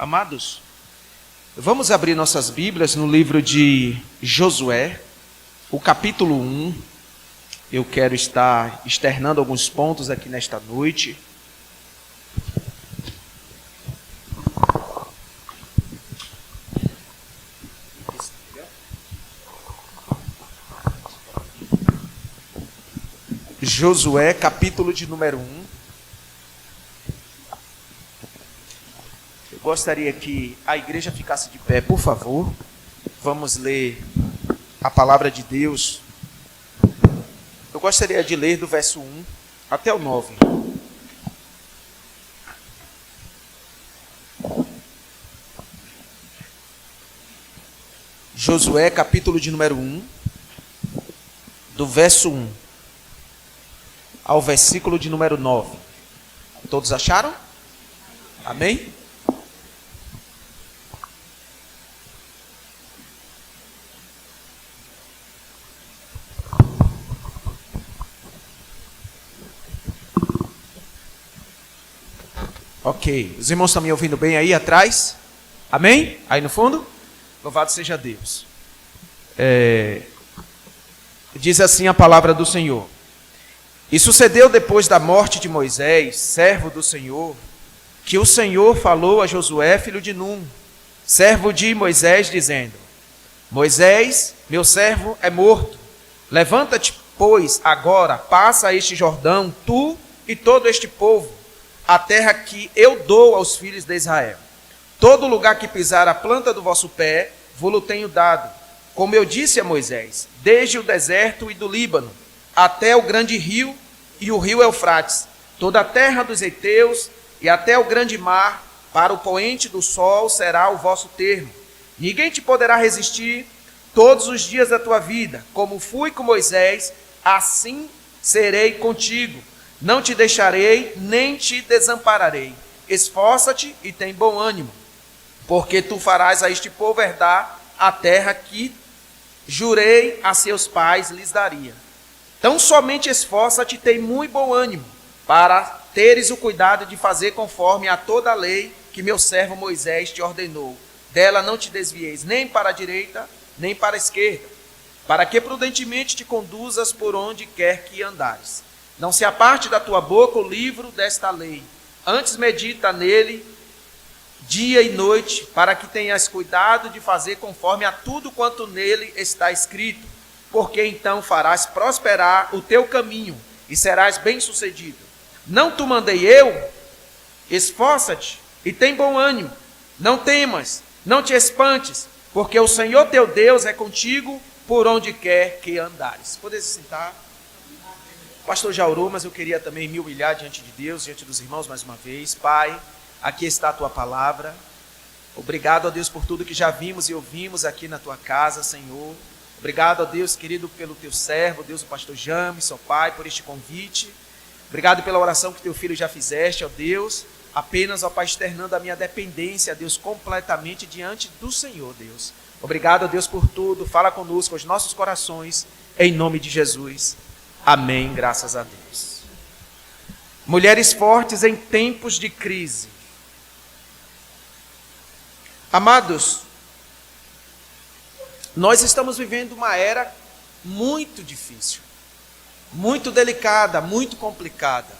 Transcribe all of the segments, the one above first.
Amados, vamos abrir nossas Bíblias no livro de Josué, o capítulo 1. Eu quero estar externando alguns pontos aqui nesta noite. Josué, capítulo de número 1. Eu gostaria que a igreja ficasse de pé, por favor. Vamos ler a palavra de Deus. Eu gostaria de ler do verso 1 até o 9. Josué, capítulo de número 1, do verso 1 ao versículo de número 9. Todos acharam? Amém? Ok, os irmãos estão me ouvindo bem aí atrás? Amém? Aí no fundo? Louvado seja Deus. Diz assim a palavra do Senhor. E sucedeu depois da morte de Moisés, servo do Senhor, que o Senhor falou a Josué, filho de Num, servo de Moisés, dizendo: Moisés, meu servo, é morto. Levanta-te, pois, agora, passa este Jordão, tu e todo este povo, a terra que eu dou aos filhos de Israel. Todo lugar que pisar a planta do vosso pé, vou-lo tenho dado, como eu disse a Moisés, desde o deserto e do Líbano, até o grande rio e o rio Eufrates, toda a terra dos heteus e até o grande mar, para o poente do sol será o vosso termo. Ninguém te poderá resistir todos os dias da tua vida. Como fui com Moisés, assim serei contigo. Não te deixarei, nem te desampararei. Esforça-te e tem bom ânimo, porque tu farás a este povo herdar a terra que jurei a seus pais lhes daria. Então somente esforça-te e tem muito bom ânimo, para teres o cuidado de fazer conforme a toda a lei que meu servo Moisés te ordenou. Dela não te desvieis nem para a direita, nem para a esquerda, para que prudentemente te conduzas por onde quer que andares. Não se aparte da tua boca o livro desta lei, antes medita nele dia e noite, para que tenhas cuidado de fazer conforme a tudo quanto nele está escrito, porque então farás prosperar o teu caminho e serás bem-sucedido. Não te mandei eu? Esforça-te e tem bom ânimo. Não temas, não te espantes, porque o Senhor teu Deus é contigo por onde quer que andares. Poder se sentar. O pastor já orou, mas eu queria também me humilhar diante de Deus, diante dos irmãos mais uma vez. Pai, aqui está a tua palavra. Obrigado a Deus por tudo que já vimos e ouvimos aqui na tua casa, Senhor. Obrigado a Deus, querido, pelo teu servo, Deus, o pastor James, ó Pai, por este convite. Obrigado pela oração que teu filho já fizeste, ó Deus. Apenas, ó Pai, externando a minha dependência, Deus, completamente diante do Senhor, Deus. Obrigado a Deus por tudo. Fala conosco, os nossos corações, em nome de Jesus. Amém, graças a Deus. Mulheres fortes em tempos de crise. Amados, nós estamos vivendo uma era muito difícil, muito delicada, muito complicada.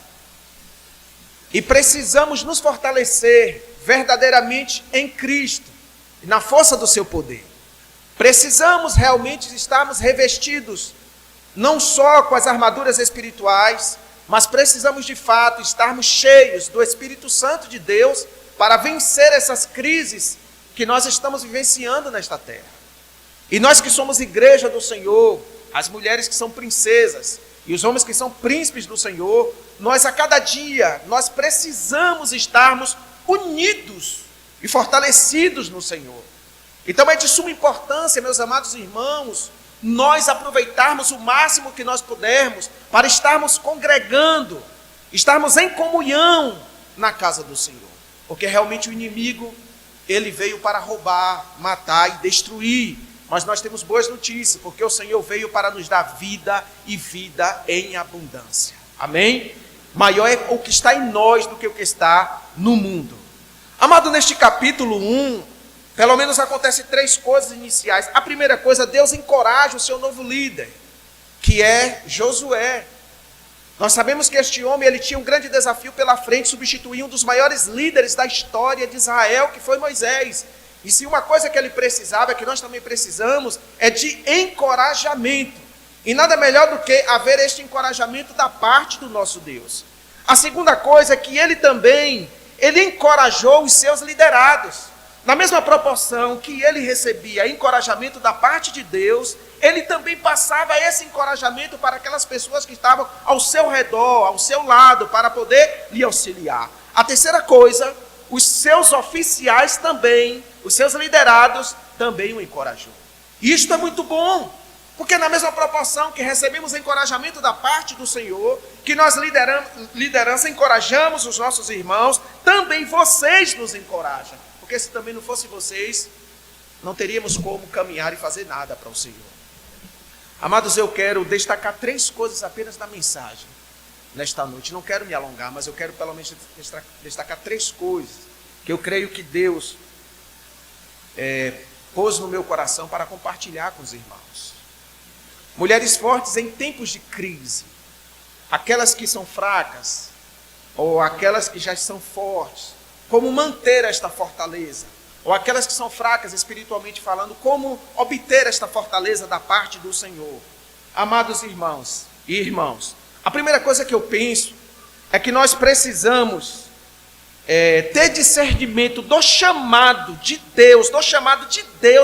E precisamos nos fortalecer verdadeiramente em Cristo, na força do seu poder. Precisamos realmente estarmos revestidos, não só com as armaduras espirituais, mas precisamos de fato estarmos cheios do Espírito Santo de Deus para vencer essas crises que nós estamos vivenciando nesta terra. E nós que somos igreja do Senhor, as mulheres que são princesas e os homens que são príncipes do Senhor, nós a cada dia, nós precisamos estarmos unidos e fortalecidos no Senhor. Então é de suma importância, meus amados irmãos, nós aproveitarmos o máximo que nós pudermos para estarmos congregando, estarmos em comunhão na casa do Senhor. Porque realmente o inimigo, ele veio para roubar, matar e destruir. Mas nós temos boas notícias, porque o Senhor veio para nos dar vida e vida em abundância. Amém? Maior é o que está em nós do que o que está no mundo. Amado, neste capítulo 1, pelo menos acontece 3 coisas iniciais. A primeira coisa, Deus encoraja o seu novo líder, que é Josué. Nós sabemos que este homem ele tinha um grande desafio pela frente, substituir um dos maiores líderes da história de Israel, que foi Moisés. E se uma coisa que ele precisava, que nós também precisamos, é de encorajamento. E nada melhor do que haver este encorajamento da parte do nosso Deus. A segunda coisa é que ele encorajou os seus liderados. Na mesma proporção que ele recebia encorajamento da parte de Deus, ele também passava esse encorajamento para aquelas pessoas que estavam ao seu redor, ao seu lado, para poder lhe auxiliar. A terceira coisa, os seus oficiais também, os seus liderados também o encorajou. E isto é muito bom, porque na mesma proporção que recebemos encorajamento da parte do Senhor, que nós liderança encorajamos os nossos irmãos, também vocês nos encorajam. Porque se também não fosse vocês, não teríamos como caminhar e fazer nada para o Senhor. Amados, eu quero destacar 3 coisas apenas da mensagem nesta noite. Não quero me alongar, mas eu quero pelo menos destacar 3 coisas que eu creio que Deus pôs no meu coração para compartilhar com os irmãos. Mulheres fortes em tempos de crise, aquelas que são fracas ou aquelas que já são fortes, como manter esta fortaleza, ou aquelas que são fracas espiritualmente falando, como obter esta fortaleza da parte do Senhor. Amados irmãos e irmãos, a primeira coisa que eu penso é que nós precisamos ter discernimento do chamado de Deus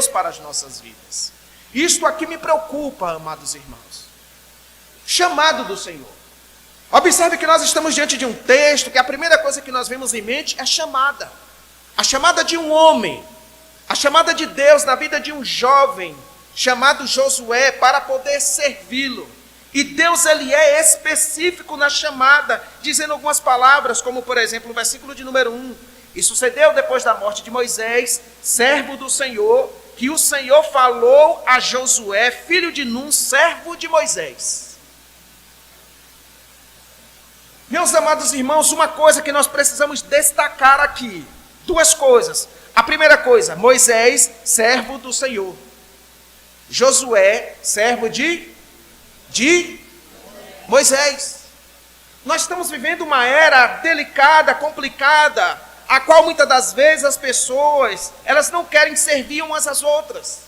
para as nossas vidas. Isto aqui me preocupa, amados irmãos. Chamado do Senhor. Observe que nós estamos diante de um texto que a primeira coisa que nós vemos em mente é a chamada. A chamada de um homem, a chamada de Deus na vida de um jovem chamado Josué para poder servi-lo. E Deus ele é específico na chamada, dizendo algumas palavras, como por exemplo o versículo de número 1. E sucedeu depois da morte de Moisés, servo do Senhor, que o Senhor falou a Josué, filho de Num, servo de Moisés. Meus amados irmãos, uma coisa que nós precisamos destacar aqui, 2 coisas. A primeira coisa, Moisés, servo do Senhor. Josué, servo de Moisés. Nós estamos vivendo uma era delicada, complicada, a qual muitas das vezes as pessoas, elas não querem servir umas às outras.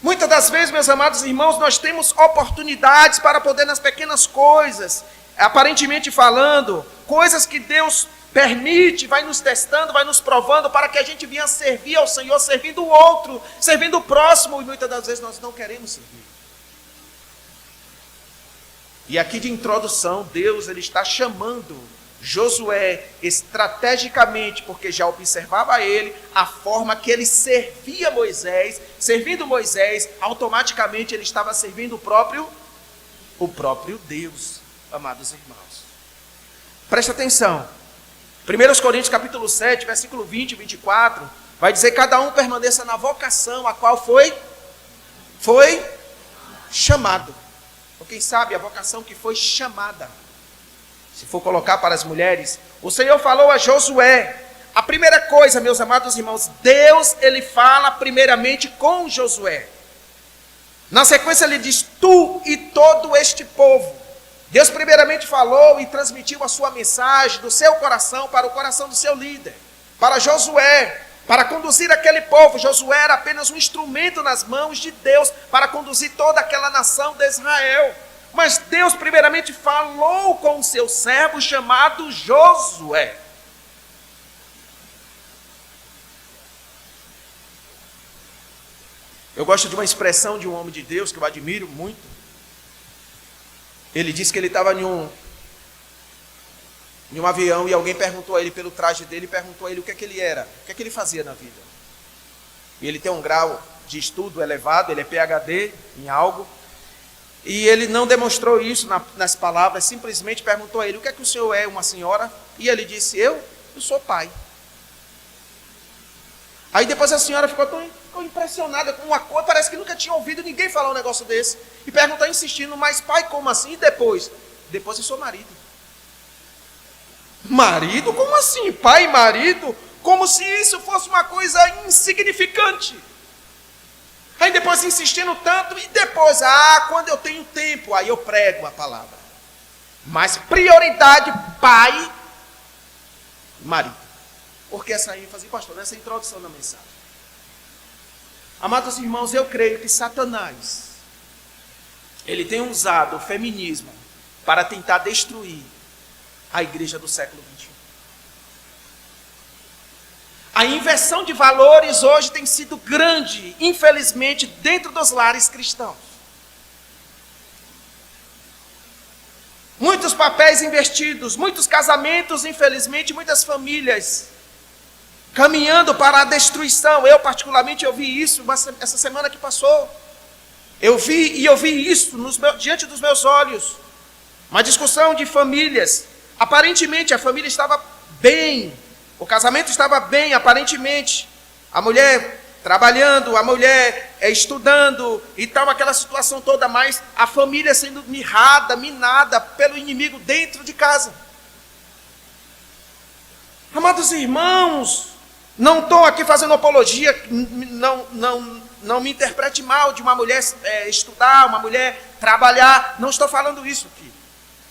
Muitas das vezes, meus amados irmãos, nós temos oportunidades para poder nas pequenas coisas, aparentemente falando, coisas que Deus permite, vai nos testando, vai nos provando para que a gente venha servir ao Senhor, servindo o outro, servindo o próximo, e muitas das vezes nós não queremos servir. E aqui de introdução, Deus ele está chamando Josué estrategicamente, porque já observava ele, a forma que ele servia Moisés, servindo Moisés, automaticamente ele estava servindo o próprio Deus. Amados irmãos, presta atenção, 1 Coríntios capítulo 7, versículo 20 e 24, vai dizer, cada um permaneça na vocação a qual foi chamado, ou quem sabe a vocação que foi chamada. Se for colocar para as mulheres, o Senhor falou a Josué, a primeira coisa, meus amados irmãos, Deus ele fala primeiramente com Josué, na sequência ele diz, tu e todo este povo. Deus primeiramente falou e transmitiu a sua mensagem do seu coração para o coração do seu líder, para Josué, para conduzir aquele povo. Josué era apenas um instrumento nas mãos de Deus para conduzir toda aquela nação de Israel. Mas Deus primeiramente falou com o seu servo chamado Josué. Eu gosto de uma expressão de um homem de Deus que eu admiro muito. Ele disse que ele estava em um avião e alguém perguntou a ele pelo traje dele, perguntou a ele o que é que ele era, o que é que ele fazia na vida. E ele tem um grau de estudo elevado, ele é PhD em algo, e ele não demonstrou isso nas palavras, simplesmente perguntou a ele, o que é que o senhor é, uma senhora? E ele disse, eu sou pai. Aí depois a senhora ficou impressionada com uma coisa, parece que nunca tinha ouvido ninguém falar um negócio desse. E perguntou insistindo, mas pai, como assim? E depois? Depois eu sou marido. Marido? Como assim? Pai e marido? como se isso fosse uma coisa insignificante. Aí depois insistindo tanto, e depois, quando eu tenho tempo, aí eu prego a palavra. Mas prioridade, pai e marido. Por que essa ênfase, pastor, nessa introdução da mensagem? Amados irmãos, eu creio que Satanás, ele tem usado o feminismo para tentar destruir a igreja do século XXI. A inversão de valores hoje tem sido grande, infelizmente, dentro dos lares cristãos. Muitos papéis invertidos, muitos casamentos, infelizmente, muitas famílias caminhando para a destruição. Eu, particularmente, eu vi isso essa semana que passou. Eu vi isso diante dos meus olhos. Uma discussão de famílias. Aparentemente, a família estava bem. O casamento estava bem, aparentemente. A mulher trabalhando, a mulher estudando e tal, aquela situação toda, mas a família sendo mirrada, minada pelo inimigo dentro de casa. Amados irmãos, não estou aqui fazendo apologia, não me interprete mal de uma mulher estudar, uma mulher trabalhar, não estou falando isso aqui.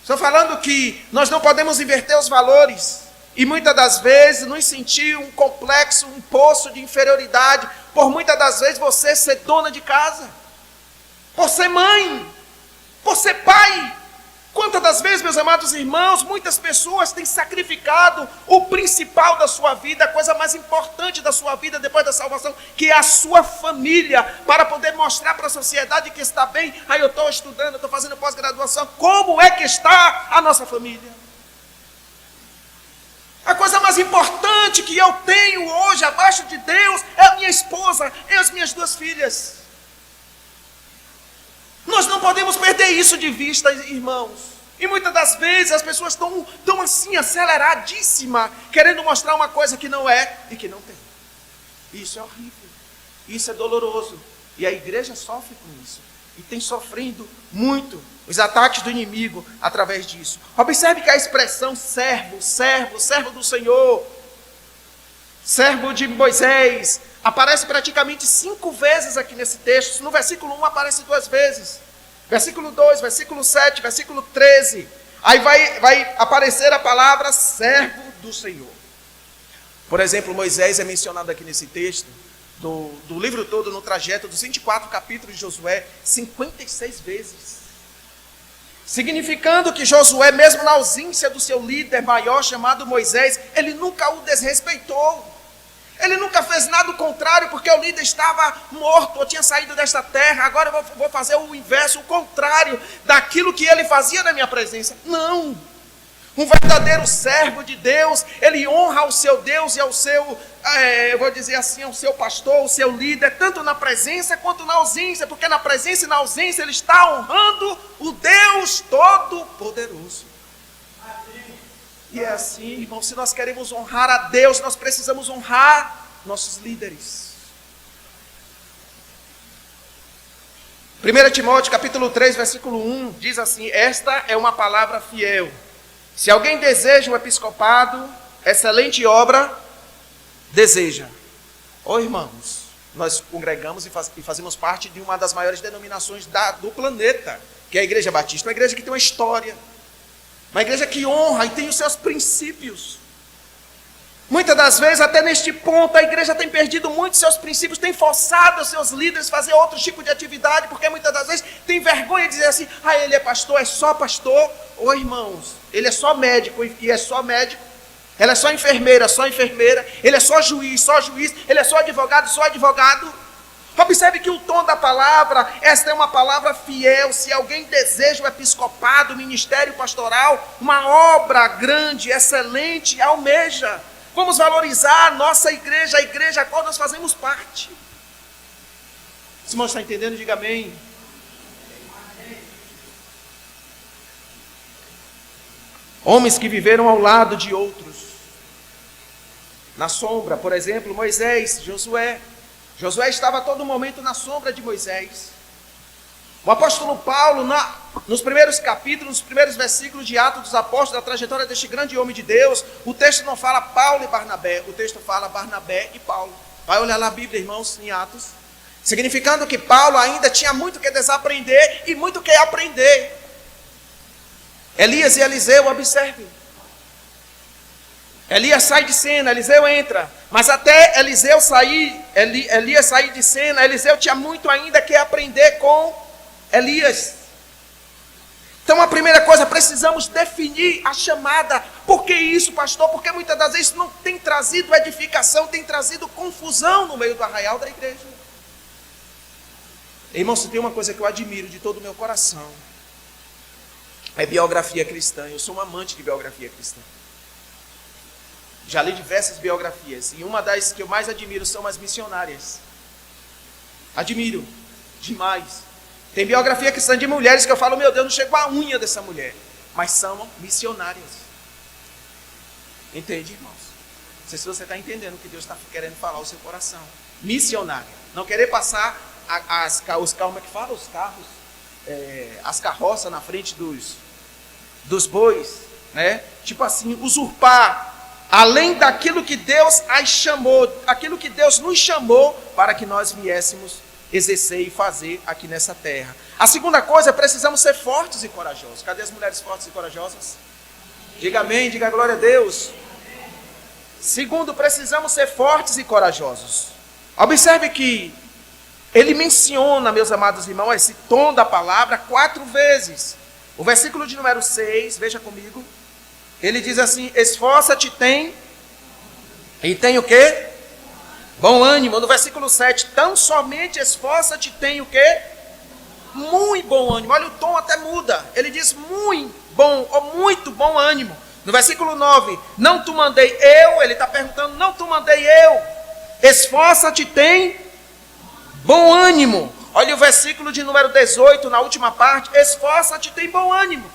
Estou falando que nós não podemos inverter os valores e muitas das vezes nos sentir um complexo, um poço de inferioridade, por muitas das vezes você ser dona de casa, por ser mãe, por ser pai. Quantas das vezes, meus amados irmãos, muitas pessoas têm sacrificado o principal da sua vida, a coisa mais importante da sua vida depois da salvação, que é a sua família, para poder mostrar para a sociedade que está bem. Eu estou estudando, estou fazendo pós-graduação. Como é que está a nossa família? A coisa mais importante que eu tenho hoje abaixo de Deus é a minha esposa e as minhas 2 filhas. Nós não podemos perder isso de vista, irmãos. E muitas das vezes as pessoas estão assim, aceleradíssimas, querendo mostrar uma coisa que não é e que não tem. Isso é horrível. Isso é doloroso. E a igreja sofre com isso. E tem sofrendo muito os ataques do inimigo através disso. Observe que a expressão servo do Senhor, servo de Moisés, aparece praticamente 5 vezes aqui nesse texto. No versículo 1 aparece 2 vezes. Versículo 2, versículo 7, versículo 13. Aí vai aparecer a palavra servo do Senhor. Por exemplo, Moisés é mencionado aqui nesse texto, do livro todo, no trajeto dos 24 capítulos de Josué, 56 vezes. Significando que Josué, mesmo na ausência do seu líder maior chamado Moisés, ele nunca o desrespeitou. Ele nunca fez nada contrário, porque o líder estava morto, ou tinha saído desta terra. Agora eu vou fazer o inverso, o contrário daquilo que ele fazia na minha presença. Não! Um verdadeiro servo de Deus, ele honra ao seu Deus e ao seu, eu vou dizer assim, ao seu pastor, ao seu líder, tanto na presença quanto na ausência, porque na presença e na ausência ele está honrando o Deus Todo-Poderoso. E é assim, irmão, se nós queremos honrar a Deus, nós precisamos honrar nossos líderes. 1 Timóteo capítulo 3, versículo 1, diz assim: esta é uma palavra fiel. Se alguém deseja um episcopado, excelente obra deseja. Irmãos, nós congregamos e fazemos parte de uma das maiores denominações do planeta, que é a Igreja Batista, uma igreja que tem uma história, uma igreja que honra e tem os seus princípios. Muitas das vezes, até neste ponto, a igreja tem perdido muito seus princípios, tem forçado os seus líderes a fazer outro tipo de atividade, porque muitas das vezes tem vergonha de dizer assim: ele é pastor, é só pastor. Irmãos, ele é só médico e é só médico. Ela é só enfermeira, ele é só juiz, ele é só advogado. Observe que o tom da palavra, esta é uma palavra fiel. Se alguém deseja o episcopado, o ministério pastoral, uma obra grande, excelente, almeja. Vamos valorizar a nossa igreja, a igreja a qual nós fazemos parte. Se você está entendendo, diga amém. Homens que viveram ao lado de outros, na sombra, por exemplo, Moisés, Josué. Josué estava a todo momento na sombra de Moisés. O apóstolo Paulo, nos primeiros capítulos, nos primeiros versículos de Atos dos Apóstolos, da trajetória deste grande homem de Deus, o texto não fala Paulo e Barnabé, o texto fala Barnabé e Paulo. Vai olhar lá a Bíblia, irmãos, em Atos. Significando que Paulo ainda tinha muito que desaprender e muito que aprender. Elias e Eliseu, observe. Elias sai de cena, Eliseu entra. Mas até Elias sair de cena, Eliseu tinha muito ainda que aprender com Elias. Então a primeira coisa, precisamos definir a chamada. Por que isso, pastor? Porque muitas das vezes não tem trazido edificação, tem trazido confusão no meio do arraial da igreja. Irmão, se tem uma coisa que eu admiro de todo o meu coração, é biografia cristã. Eu sou um amante de biografia cristã. Já li diversas biografias, e uma das que eu mais admiro são as missionárias. Admiro demais. Tem biografia cristã de mulheres que eu falo, meu Deus, não chegou a unha dessa mulher. Mas são missionárias. Entende, irmãos? Não sei se você está entendendo o que Deus está querendo falar ao seu coração. Missionária. Não querer passar as carroças na frente dos bois, né? Tipo assim, usurpar, além daquilo que Deus as chamou, aquilo que Deus nos chamou para que nós viéssemos exercer e fazer aqui nessa terra. A segunda coisa, precisamos ser fortes e corajosos. Cadê as mulheres fortes e corajosas? Diga amém, diga glória a Deus. Segundo, precisamos ser fortes e corajosos. Observe que ele menciona, meus amados irmãos, esse tom da palavra 4 vezes. O versículo de número 6, veja comigo. Ele diz assim, esforça-te, e tem o quê? Bom ânimo. No versículo 7, tão somente esforça-te, tem o quê? Muito bom ânimo. Olha, o tom até muda. Ele diz muito bom, ou muito bom ânimo. No versículo 9, não tu mandei eu, ele está perguntando, não tu mandei eu. Esforça-te, tem bom ânimo. Olha o versículo de número 18, na última parte, esforça-te, tem bom ânimo.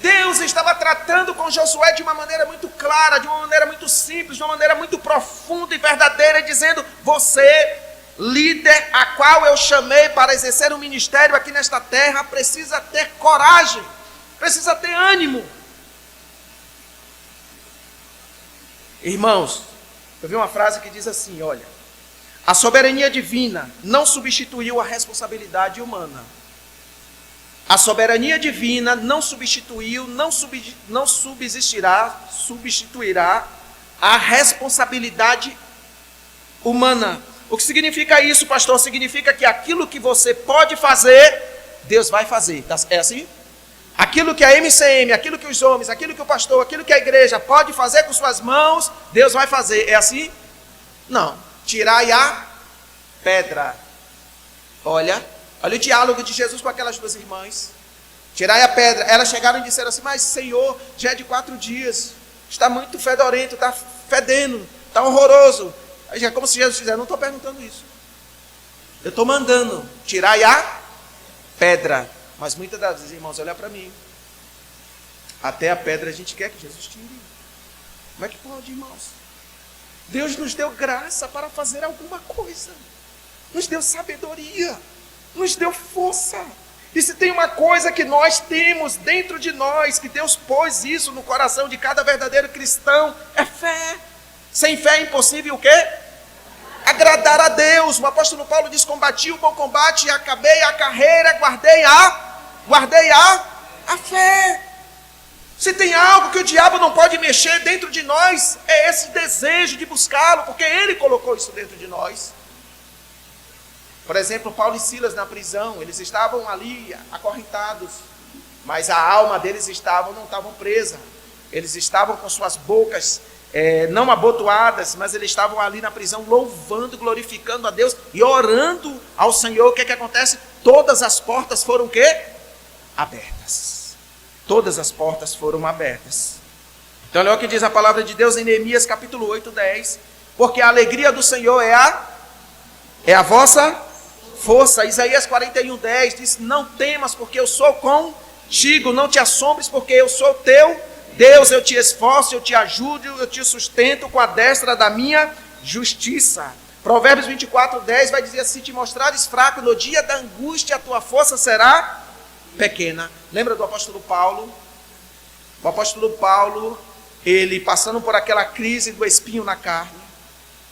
Deus estava tratando com Josué de uma maneira muito clara, de uma maneira muito simples, de uma maneira muito profunda e verdadeira, dizendo, você, líder a qual eu chamei para exercer um ministério aqui nesta terra, precisa ter coragem, precisa ter ânimo. Irmãos, eu vi uma frase que diz assim, olha, a soberania divina não substituiu a responsabilidade humana. A soberania divina não substituiu, não substituirá a responsabilidade humana. O que significa isso, pastor? Significa que aquilo que você pode fazer, Deus vai fazer. É assim? Aquilo que a MCM, aquilo que os homens, aquilo que o pastor, aquilo que a igreja pode fazer com suas mãos, Deus vai fazer. É assim? Não. Tirai a pedra. Olha o diálogo de Jesus com aquelas duas irmãs. Tirai a pedra. Elas chegaram e disseram assim, mas Senhor, já é de 4 dias. Está muito fedorento, está fedendo, está horroroso. Aí já é como se Jesus fizesse, não estou perguntando isso. Eu estou mandando, tirai a pedra. Mas muitas das vezes, irmãos, olha para mim. Até a pedra a gente quer que Jesus tire. Como é que pode, irmãos? Deus nos deu graça para fazer alguma coisa. Nos deu sabedoria. Nos deu força. E se tem uma coisa que nós temos dentro de nós, que Deus pôs isso no coração de cada verdadeiro cristão, é fé. Sem fé é impossível o quê? Agradar a Deus. O apóstolo Paulo diz, combati o bom combate, acabei a carreira, guardei a fé. Se tem algo que o diabo não pode mexer dentro de nós, é esse desejo de buscá-lo, porque ele colocou isso dentro de nós. Por exemplo, Paulo e Silas na prisão, eles estavam ali acorrentados, mas a alma deles não estavam presa. Eles estavam com suas bocas não abotoadas, mas eles estavam ali na prisão louvando, glorificando a Deus e orando ao Senhor. O que acontece? Todas as portas foram o quê? Abertas. Todas as portas foram abertas. Então olha o que diz a palavra de Deus em Neemias capítulo 8, 10. Porque a alegria do Senhor é a vossa força. Isaías 41, 10 diz, não temas porque eu sou contigo, não te assombres porque eu sou teu Deus, eu te esforço, eu te ajudo, eu te sustento com a destra da minha justiça. Provérbios 24:10 vai dizer assim: se te mostrares fraco no dia da angústia, a tua força será pequena. Lembra do apóstolo Paulo? O apóstolo Paulo, ele passando por aquela crise do espinho na carne.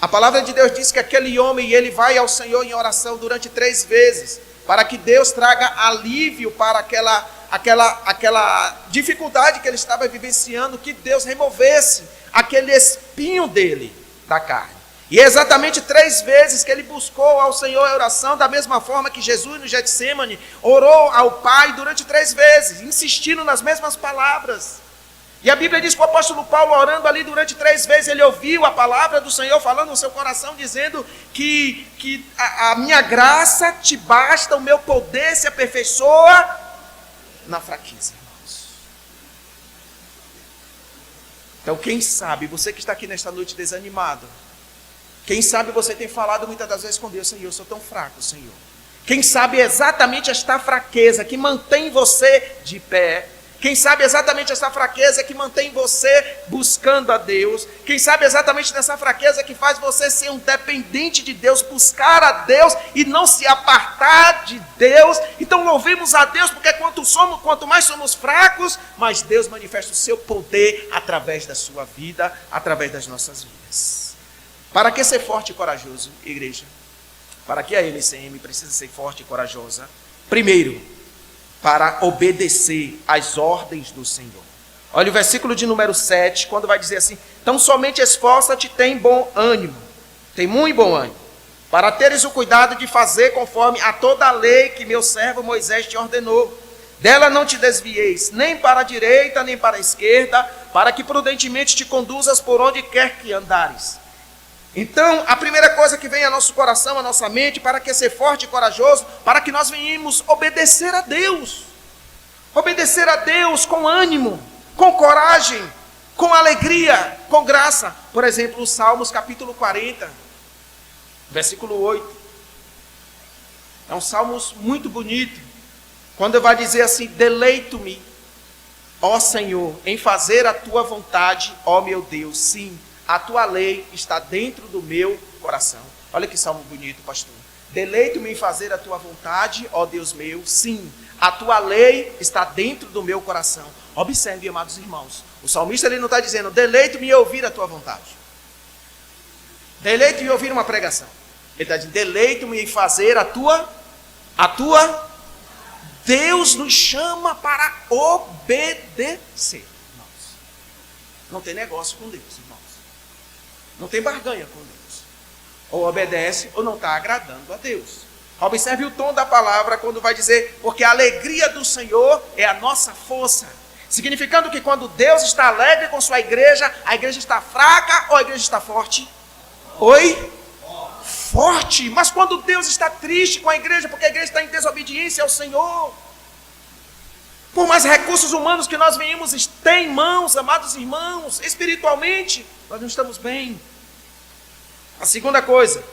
A palavra de Deus diz que aquele homem, ele vai ao Senhor em oração durante 3 vezes, para que Deus traga alívio para aquela dificuldade que ele estava vivenciando, que Deus removesse aquele espinho dele da carne. E é exatamente 3 vezes que ele buscou ao Senhor em oração, da mesma forma que Jesus no Getsemane orou ao Pai durante 3 vezes, insistindo nas mesmas palavras. E a Bíblia diz que o apóstolo Paulo, orando ali durante 3 vezes, ele ouviu a palavra do Senhor falando no seu coração, dizendo que a minha graça te basta, o meu poder se aperfeiçoa na fraqueza, irmãos. Então, quem sabe, você que está aqui nesta noite desanimado, quem sabe você tem falado muitas das vezes com Deus: Senhor, eu sou tão fraco, Senhor. Quem sabe exatamente esta fraqueza que mantém você de pé. Quem sabe exatamente essa fraqueza que mantém você buscando a Deus. Quem sabe exatamente nessa fraqueza que faz você ser um dependente de Deus, buscar a Deus e não se apartar de Deus. Então louvemos a Deus, porque quanto mais somos fracos, mais Deus manifesta o seu poder através da sua vida, através das nossas vidas. Para que ser forte e corajoso, igreja? Para que a LCM precisa ser forte e corajosa? Primeiro, para obedecer às ordens do Senhor. Olha o versículo de número 7, quando vai dizer assim: então somente esforça-te, tem bom ânimo, tem muito bom ânimo, para teres o cuidado de fazer conforme a toda a lei que meu servo Moisés te ordenou. Dela não te desvieis, nem para a direita, nem para a esquerda, para que prudentemente te conduzas por onde quer que andares. Então, a primeira coisa que vem ao nosso coração, à nossa mente, para que ser forte e corajoso, para que nós venhamos obedecer a Deus. Obedecer a Deus com ânimo, com coragem, com alegria, com graça. Por exemplo, o Salmos capítulo 40, versículo 8. É um salmo muito bonito, quando vai dizer assim: deleito-me, ó Senhor, em fazer a tua vontade, ó meu Deus. Sim, a tua lei está dentro do meu coração. Olha que salmo bonito, pastor. Deleito-me em fazer a tua vontade, ó Deus meu. Sim, a tua lei está dentro do meu coração. Observe, amados irmãos. O salmista, ele não está dizendo: deleito-me em ouvir a tua vontade. Deleito-me em ouvir uma pregação. Ele está dizendo: deleito-me em fazer a tua. Deus nos chama para obedecer. Irmãos, não tem negócio com Deus, irmãos. Não tem barganha com Deus. Ou obedece ou não está agradando a Deus. Observe o tom da palavra quando vai dizer: porque a alegria do Senhor é a nossa força. Significando que quando Deus está alegre com sua igreja, a igreja está fraca ou a igreja está forte? Oi? Forte. Mas quando Deus está triste com a igreja, porque a igreja está em desobediência ao Senhor, por mais recursos humanos que nós venhamos ter em mãos, amados irmãos, espiritualmente, nós não estamos bem. A segunda coisa,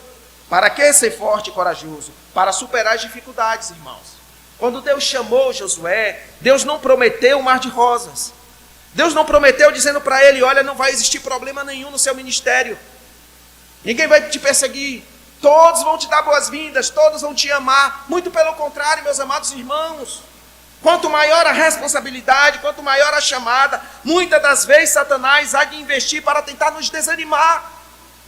para que ser forte e corajoso? Para superar as dificuldades, irmãos. Quando Deus chamou Josué, Deus não prometeu um mar de rosas. Deus não prometeu dizendo para ele: olha, não vai existir problema nenhum no seu ministério. Ninguém vai te perseguir. Todos vão te dar boas-vindas, todos vão te amar. Muito pelo contrário, meus amados irmãos. Quanto maior a responsabilidade, quanto maior a chamada, muitas das vezes Satanás há de investir para tentar nos desanimar.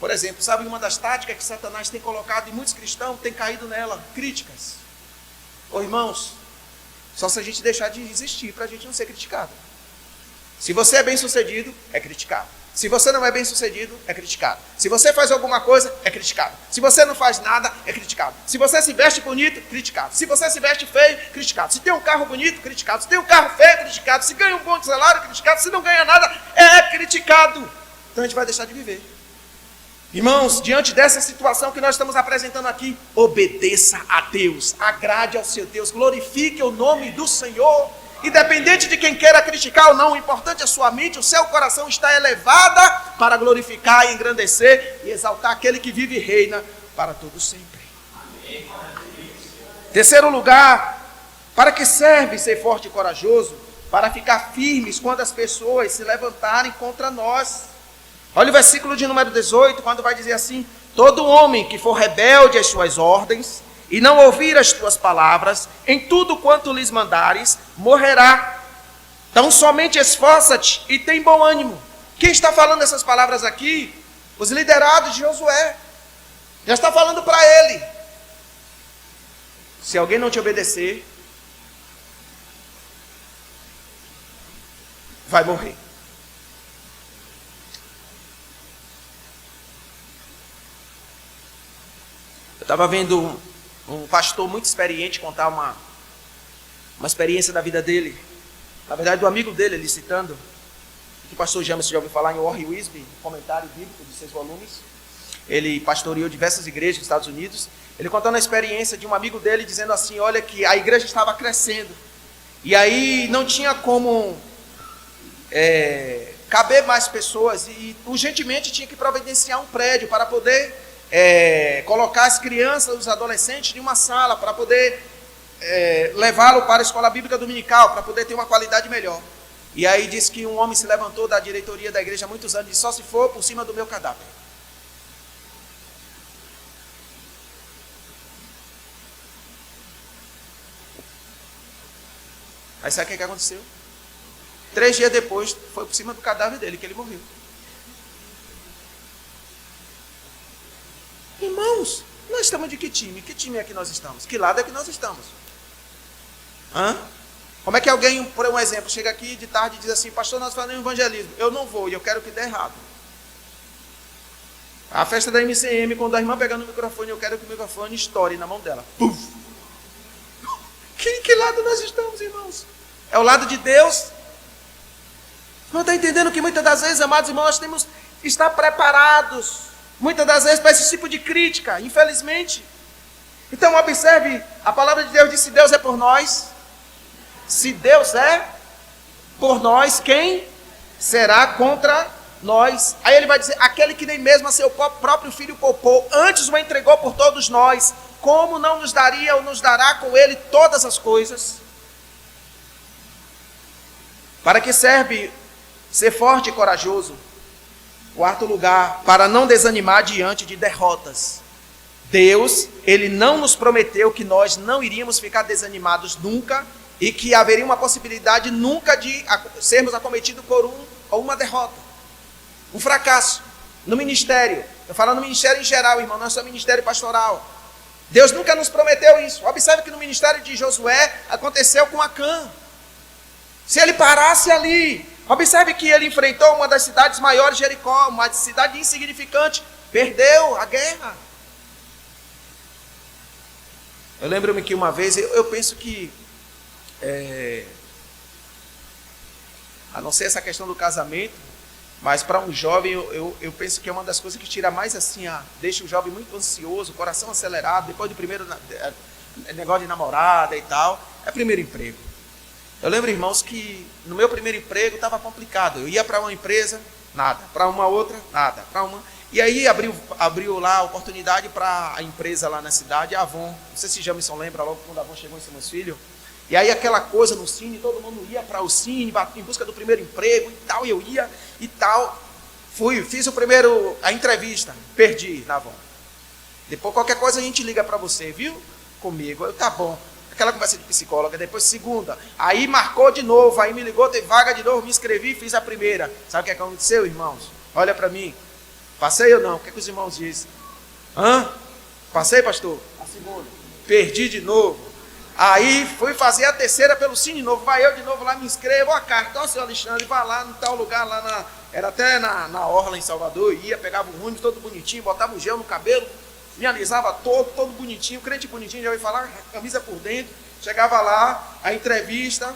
Por exemplo, sabe uma das táticas que Satanás tem colocado e muitos cristãos têm caído nela? Críticas. Ô irmãos, só se a gente deixar de existir para a gente não ser criticado. Se você é bem sucedido, é criticado. Se você não é bem sucedido, é criticado. Se você faz alguma coisa, é criticado. Se você não faz nada, é criticado. Se você se veste bonito, criticado. Se você se veste feio, criticado. Se tem um carro bonito, criticado. Se tem um carro feio, criticado. Se ganha um bom salário, criticado. Se não ganha nada, é criticado. Então a gente vai deixar de viver. Irmãos, diante dessa situação que nós estamos apresentando aqui, obedeça a Deus, agrade ao seu Deus, glorifique o nome do Senhor. Independente de quem queira criticar ou não, o importante é a sua mente, o seu coração está elevada para glorificar, engrandecer e exaltar aquele que vive e reina para todo sempre. Amém. Terceiro lugar, para que serve ser forte e corajoso? Para ficar firmes quando as pessoas se levantarem contra nós. Olha o versículo de número 18, quando vai dizer assim: todo homem que for rebelde às suas ordens e não ouvir as tuas palavras, em tudo quanto lhes mandares, morrerá. Então somente esforça-te e tem bom ânimo. Quem está falando essas palavras aqui? Os liderados de Josué. Já está falando para ele: se alguém não te obedecer, vai morrer. Eu estava vendo um pastor muito experiente contar uma experiência da vida dele. Na verdade, do amigo dele, ele citando, que o pastor James já ouviu falar em Warren Wisby, um comentário bíblico de 6 volumes. Ele pastoreou diversas igrejas nos Estados Unidos. Ele contando a experiência de um amigo dele, dizendo assim: olha, que a igreja estava crescendo. E aí não tinha como caber mais pessoas. E urgentemente tinha que providenciar um prédio para poder colocar as crianças, os adolescentes em uma sala, para poder levá-lo para a escola bíblica dominical, para poder ter uma qualidade melhor. E aí diz que um homem se levantou da diretoria da igreja há muitos anos e disse: só se for por cima do meu cadáver. Aí sabe o que aconteceu? 3 dias depois, foi por cima do cadáver dele que ele morreu. Irmãos, nós estamos de que time? Que time é que nós estamos? Que lado é que nós estamos? Como é que alguém, por um exemplo, chega aqui de tarde e diz assim: pastor, nós falamos evangelismo. Eu não vou e eu quero que dê errado. A festa da MCM, quando a irmã pegando o microfone, eu quero que o microfone estoure na mão dela. Puf! Que lado nós estamos, irmãos? É o lado de Deus? Não está entendendo que muitas das vezes, amados irmãos, nós temos que estar preparados, muitas das vezes, para esse tipo de crítica, infelizmente. Então observe, a palavra de Deus diz: se Deus é por nós, se Deus é por nós, quem será contra nós? Aí ele vai dizer: aquele que nem mesmo a seu próprio filho poupou, antes o entregou por todos nós, como não nos daria ou nos dará com ele todas as coisas? Para que serve ser forte e corajoso? Quarto lugar, para não desanimar diante de derrotas. Deus, Ele não nos prometeu que nós não iríamos ficar desanimados nunca e que haveria uma possibilidade nunca de sermos acometidos por uma derrota, um fracasso no ministério. Estou falando no ministério em geral, irmão, não é só ministério pastoral. Deus nunca nos prometeu isso. Observe que no ministério de Josué aconteceu com Acã. Se ele parasse ali, observe que ele enfrentou uma das cidades maiores, Jericó, uma cidade insignificante, perdeu a guerra. Eu lembro-me que uma vez, eu penso que, a não ser essa questão do casamento, mas para um jovem, eu penso que é uma das coisas que tira mais assim, deixa o jovem muito ansioso, coração acelerado, depois do primeiro negócio de namorada e tal, é primeiro emprego. Eu lembro, irmãos, que no meu primeiro emprego estava complicado. Eu ia para uma empresa, nada. Para uma outra, nada. Para uma... E aí abriu lá a oportunidade para a empresa lá na cidade, a Avon. Não sei se Jamison lembra, logo quando a Avon chegou em Simões Filho. E aí aquela coisa no Cine, todo mundo ia para o Cine, em busca do primeiro emprego e tal. Eu ia e tal. Fiz a entrevista, perdi na Avon. Depois qualquer coisa a gente liga para você, viu? Comigo. Tá bom. Aquela conversa de psicóloga, depois segunda, aí marcou de novo, aí me ligou, teve vaga de novo, me inscrevi, fiz a primeira. Sabe o que aconteceu, irmãos? Olha para mim, passei ou não? O que os irmãos dizem? Passei, pastor? A segunda. Perdi de novo. Aí fui fazer a terceira pelo Cine Novo, vai eu de novo lá, me inscrevo, a carta, ó, seu Alexandre, vai lá no tal lugar, era até na Orla em Salvador, ia, pegava o ônibus todo bonitinho, botava um gel no cabelo, me alisava todo bonitinho, crente bonitinho, já ouvi falar, camisa por dentro. Chegava lá, a entrevista,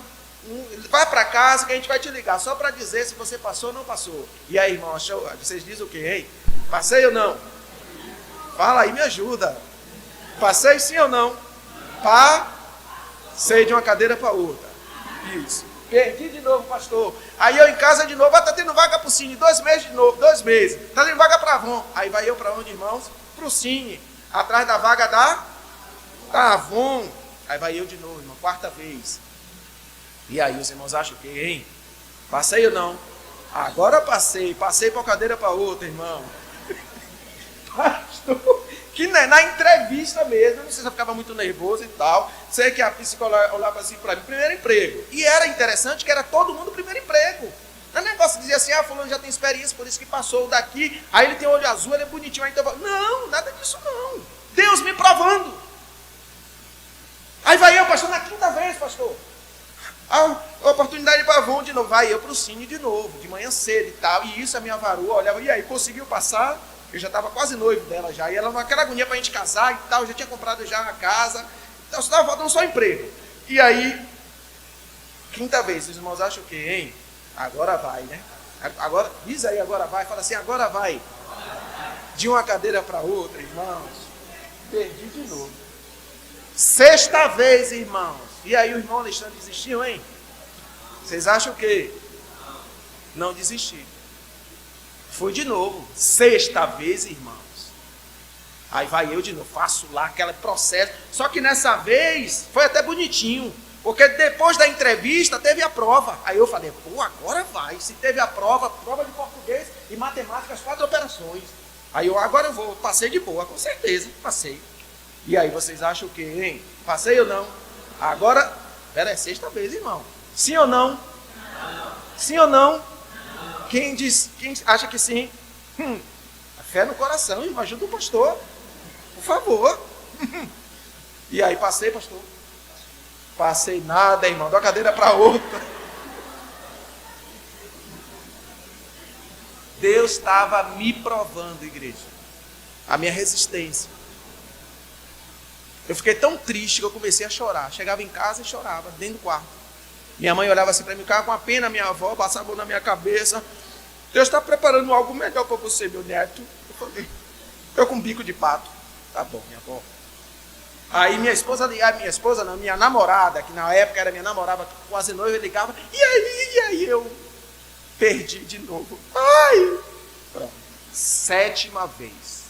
vai para casa que a gente vai te ligar, só para dizer se você passou ou não passou. E aí, irmão, vocês dizem o quê, hein? Passei ou não? Fala aí, me ajuda. Passei sim ou não? Passei de uma cadeira para outra. Isso. Perdi de novo, pastor. Aí eu em casa de novo, tá tendo vaga para o Cine, 2 meses de novo, 2 meses. Tá tendo vaga para Avon. Aí vai eu para onde, irmãos? Para o Cine, atrás da vaga da Avon. Aí vai eu de novo, irmão, 4ª vez. E aí os irmãos acham que, hein? Passei ou não? Agora passei para uma cadeira para outra, irmão. Pastor, que na entrevista mesmo, não sei se eu ficava muito nervoso e tal. Sei que a psicóloga olhava assim para mim, primeiro emprego. E era interessante que era todo mundo primeiro emprego. Não é negócio de dizer assim, fulano já tem experiência, por isso que passou daqui, aí ele tem olho azul, ele é bonitinho, aí então... Não, nada disso não. Deus me provando. Aí vai eu, pastor, na quinta vez, pastor. A oportunidade para Avon de novo. Vai eu para o Cine de novo, de manhã cedo e tal. E isso a minha varoa olhava, e aí, conseguiu passar? Eu já estava quase noivo dela já. E ela naquela agonia para a gente casar e tal. Eu já tinha comprado já a casa. Então, estava faltando só emprego. E aí, quinta vez, os irmãos acham o quê, hein? Agora vai, né? Agora, diz aí, agora vai. Fala assim, agora vai. De uma cadeira para outra, irmãos. Perdi de novo. Sexta vez, irmãos. E aí o irmão Alexandre desistiu, hein? Vocês acham o quê? Não desisti. Fui de novo. Sexta vez, irmãos. Aí vai eu de novo, faço lá aquele processo. Só que nessa vez foi até bonitinho. Porque depois da entrevista teve a prova. Aí eu falei, agora vai. Se teve a prova de português e matemática, as 4 operações. Aí agora eu vou. Passei de boa, com certeza. Passei. E aí vocês acham o quê, hein? Passei ou não? Agora, é sexta vez, irmão. Sim ou não? Sim ou não? Quem acha que sim? A fé no coração, irmão. Ajuda o pastor. Por favor. E aí, passei, pastor? Passei nada, irmão. De uma cadeira para outra. Deus estava me provando, igreja. A minha resistência. Eu fiquei tão triste que eu comecei a chorar. Chegava em casa e chorava, dentro do quarto. Minha mãe olhava assim para mim, ficava com a pena, minha avó passava a mão na minha cabeça. Deus está preparando algo melhor para você, meu neto. Eu falei, eu com bico de pato. Tá bom, minha avó. Aí minha namorada, que na época era minha namorada, quase noiva, ligava. E aí eu perdi de novo. Ai! Pronto. 7ª vez.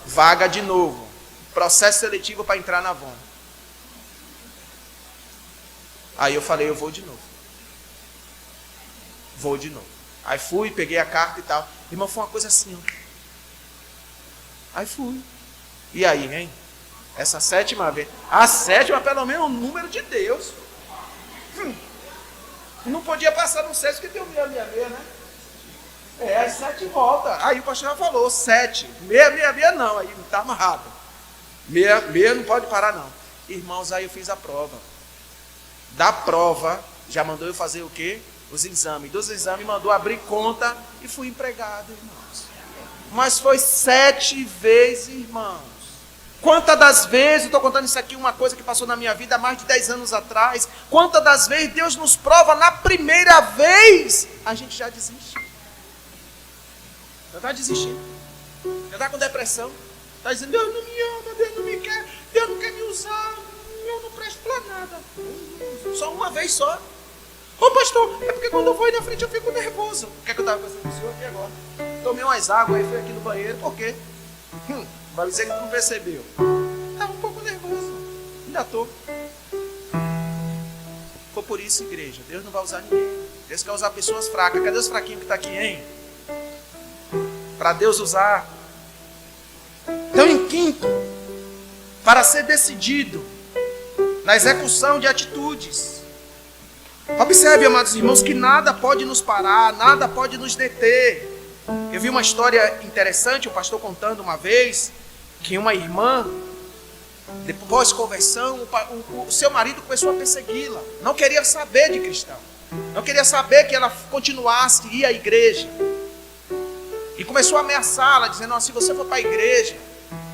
Vaga de novo. Processo seletivo para entrar na Avon. Aí eu falei, eu vou de novo. Vou de novo. Aí fui, peguei a carta e tal. Irmão, foi uma coisa assim, ó. Aí fui. E aí, hein? Essa 7ª vez. A 7ª, pelo menos, o número de Deus. Não podia passar no 6, porque tem o 666, né? As 7 volta. Aí o pastor já falou, 7. 666 não, aí está amarrado. 6 não pode parar não. Irmãos, aí eu fiz a prova. Da prova, já mandou eu fazer o quê? Os exames. Dos exames, mandou abrir conta e fui empregado, irmãos. Mas foi 7 vezes, irmãos. Quantas das vezes, eu estou contando isso aqui, uma coisa que passou na minha vida há mais de 10 anos atrás. Quantas das vezes Deus nos prova na primeira vez, a gente já desiste. Já está desistindo. Já está com depressão. Está dizendo, Deus não me ama, Deus não me quer, Deus não quer me usar, eu não presto para nada. Só uma vez só. Ô pastor, é porque quando eu vou aí na frente eu fico nervoso. O que é que eu estava pensando com o senhor aqui agora? Tomei umas águas aí, fui aqui no banheiro, por quê? Vai dizer que não percebeu. Estava um pouco nervoso. Ainda estou. Foi por isso, igreja, Deus não vai usar ninguém. Deus quer usar pessoas fracas. Cadê os fraquinhos que estão aqui, hein? Para Deus usar. Então, em quinto, para ser decidido na execução de atitudes. Observe, amados irmãos, que nada pode nos parar, nada pode nos deter. Eu vi uma história interessante, o pastor contando uma vez, que uma irmã, depois conversão, o seu marido começou a persegui-la. Não queria saber de cristão. Não queria saber que ela continuasse, ir à igreja. E começou a ameaçá-la, dizendo, se você for para a igreja,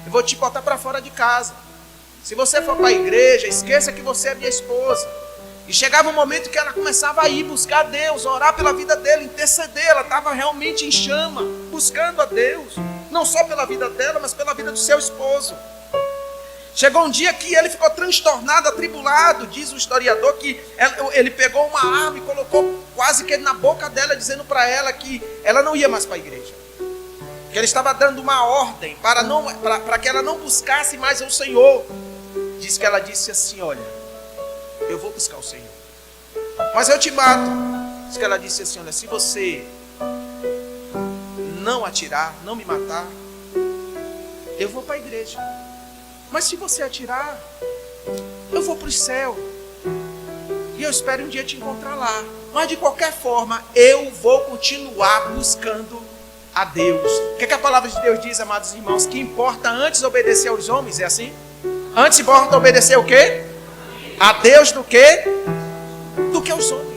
eu vou te botar para fora de casa. Se você for para a igreja, esqueça que você é minha esposa. E chegava um momento que ela começava a ir buscar a Deus, orar pela vida dele, interceder. Ela estava realmente em chama, buscando a Deus. Não só pela vida dela, mas pela vida do seu esposo. Chegou um dia que ele ficou transtornado, atribulado. Diz o historiador que ele pegou uma arma e colocou quase que na boca dela, dizendo para ela que ela não ia mais para a igreja. Que ele estava dando uma ordem para que ela não buscasse mais o Senhor. Diz que ela disse assim, olha, eu vou buscar o Senhor. mas eu te mato. Diz que ela disse assim: olha, se você não atirar, não me matar, eu vou para a igreja. Mas se você atirar, eu vou para o céu. E eu espero um dia te encontrar lá. Mas de qualquer forma, eu vou continuar buscando a Deus. O que a palavra de Deus diz, amados irmãos? Que importa antes obedecer aos homens, é assim? Antes importa obedecer o quê? A Deus do quê? Do que aos homens.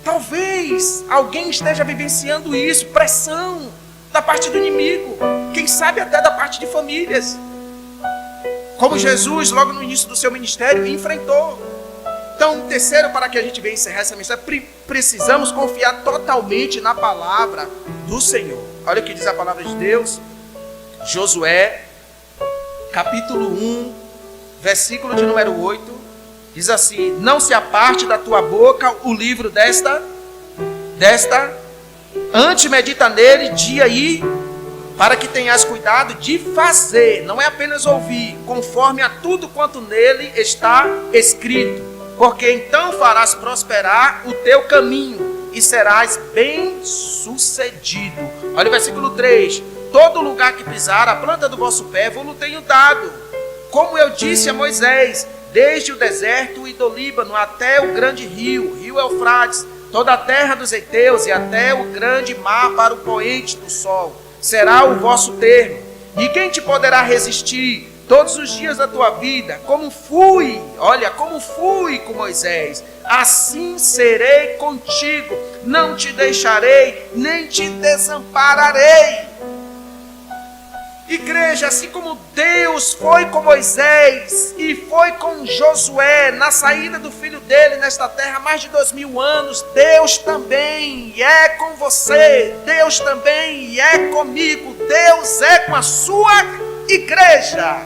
Talvez alguém esteja vivenciando isso, pressão da parte do inimigo, quem sabe até da parte de famílias, como Jesus logo no início do seu ministério enfrentou. Então, terceiro, para que a gente venha encerrar essa mensagem, precisamos confiar totalmente na palavra do Senhor. Olha o que diz a palavra de Deus, Josué capítulo 1, versículo de número 8, diz assim: não se aparte da tua boca o livro desta, antes medita nele dia e para que tenhas cuidado de fazer, não é apenas ouvir, conforme a tudo quanto nele está escrito, porque então farás prosperar o teu caminho e serás bem sucedido. Olha o versículo 3: todo lugar que pisar a planta do vosso pé vos tenho dado, como eu disse a Moisés, desde o deserto e do Líbano até o grande rio Eufrates, toda a terra dos heteus e até o grande mar para o poente do sol, será o vosso termo. E quem te poderá resistir todos os dias da tua vida? Como fui com Moisés, assim serei contigo, não te deixarei, nem te desampararei. Igreja, assim como Deus foi com Moisés e foi com Josué na saída do filho dele nesta terra há mais de 2000 anos, Deus também é com você, Deus também é comigo, Deus é com a sua igreja.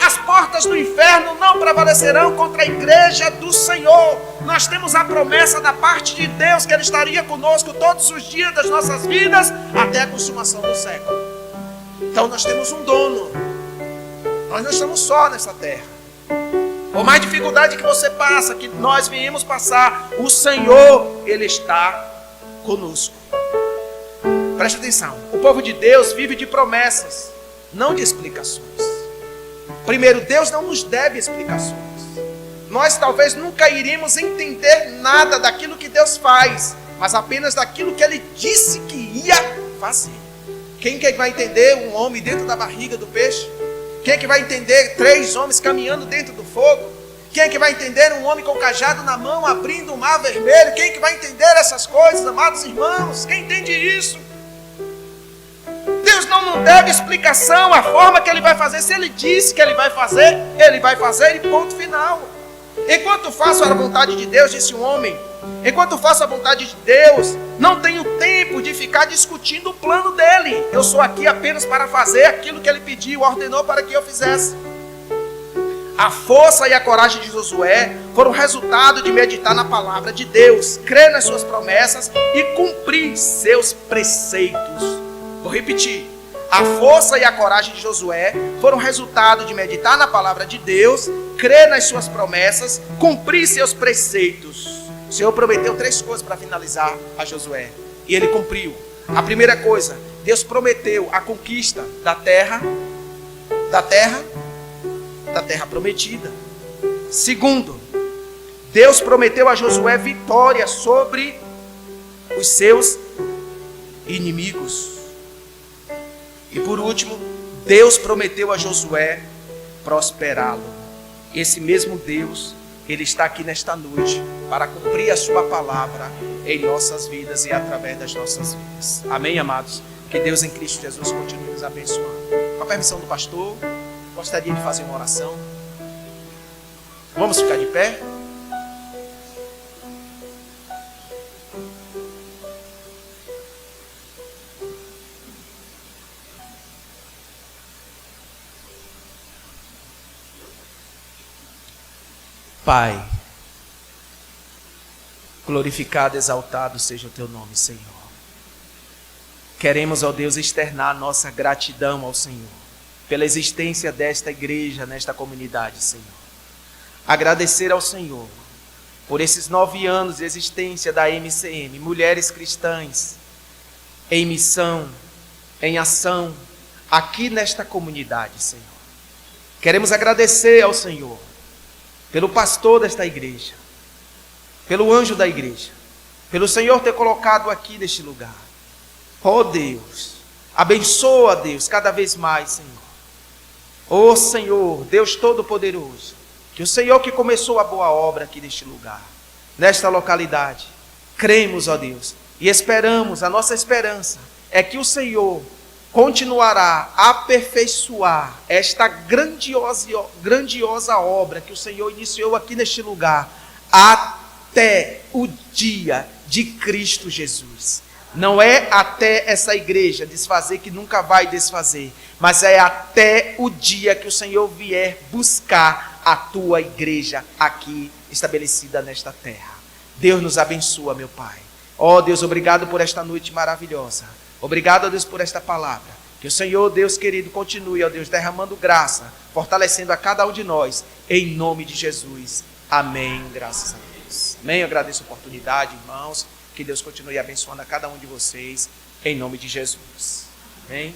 As portas do inferno não prevalecerão contra a igreja do Senhor. Nós temos a promessa da parte de Deus que Ele estaria conosco todos os dias das nossas vidas até a consumação do século. Então nós temos um dono. Nós não estamos só nessa terra. Por mais dificuldade que você passa, que nós viemos passar, o Senhor, Ele está conosco. Preste atenção. O povo de Deus vive de promessas, não de explicações. Primeiro, Deus não nos deve explicações. Nós talvez nunca iríamos entender nada daquilo que Deus faz, mas apenas daquilo que Ele disse que ia fazer. Quem que vai entender um homem dentro da barriga do peixe? Quem é que vai entender 3 homens caminhando dentro do fogo? Quem é que vai entender um homem com cajado na mão abrindo o mar vermelho? Quem é que vai entender essas coisas, amados irmãos? Quem entende isso? Deus não nos deve explicação a forma que Ele vai fazer. Se Ele disse que Ele vai fazer e ponto final. Enquanto faço a vontade de Deus, disse um homem, enquanto faço a vontade de Deus, não tenho tempo de ficar discutindo o plano dele. Eu sou aqui apenas para fazer aquilo que Ele pediu, ordenou para que eu fizesse. A força e a coragem de Josué foram resultado de meditar na palavra de Deus, crer nas suas promessas e cumprir seus preceitos. Vou repetir. A força e a coragem de Josué foram resultado de meditar na palavra de Deus, crer nas suas promessas, cumprir seus preceitos. O Senhor prometeu 3 coisas para finalizar a Josué, e ele cumpriu. A primeira coisa, Deus prometeu a conquista da terra prometida. Segundo, Deus prometeu a Josué vitória sobre os seus inimigos. E por último, Deus prometeu a Josué prosperá-lo. Esse mesmo Deus, Ele está aqui nesta noite para cumprir a sua palavra em nossas vidas e através das nossas vidas. Amém, amados? Que Deus em Cristo Jesus continue nos abençoando. Com a permissão do pastor, gostaria de fazer uma oração. Vamos ficar de pé? Pai, glorificado, exaltado seja o Teu nome, Senhor. Queremos, ó Deus, externar nossa gratidão ao Senhor, pela existência desta igreja, nesta comunidade, Senhor. Agradecer ao Senhor, por esses 9 anos de existência da MCM, Mulheres Cristãs, em missão, em ação, aqui nesta comunidade, Senhor. Queremos agradecer ao Senhor, pelo pastor desta igreja, pelo anjo da igreja, pelo Senhor ter colocado aqui neste lugar. Ó Deus, abençoa, Deus, cada vez mais, Senhor. Ó Senhor, Deus Todo-Poderoso, que o Senhor que começou a boa obra aqui neste lugar, nesta localidade, cremos, ó Deus, e esperamos, a nossa esperança é que o Senhor continuará a aperfeiçoar esta grandiosa obra que o Senhor iniciou aqui neste lugar, até o dia de Cristo Jesus. Não é até essa igreja desfazer, que nunca vai desfazer, mas é até o dia que o Senhor vier buscar a tua igreja aqui estabelecida nesta terra. Deus nos abençoa, meu Pai. Ó Deus, obrigado por esta noite maravilhosa. Obrigado, ó Deus, por esta palavra. Que o Senhor, Deus querido, continue, ó Deus, derramando graça, fortalecendo a cada um de nós, em nome de Jesus. Amém. Graças a Deus. Amém. Eu agradeço a oportunidade, irmãos. Que Deus continue abençoando a cada um de vocês, em nome de Jesus. Amém.